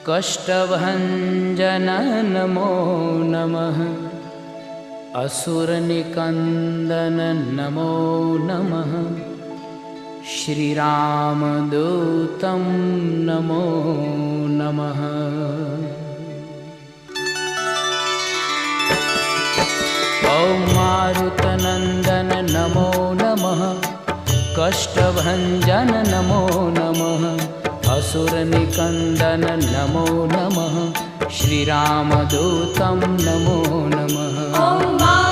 कष्टभञ्जन नमो नमः। असुरनिकन्दन नमो नमः। श्रीरामदूतं नमो नमः। ॐ मारुतनन्दन नमो नमः। कष्टभञ्जन नमो नमः। असुरनिकन्दन नमो नमः। श्रीरामदूतं नमो नमः।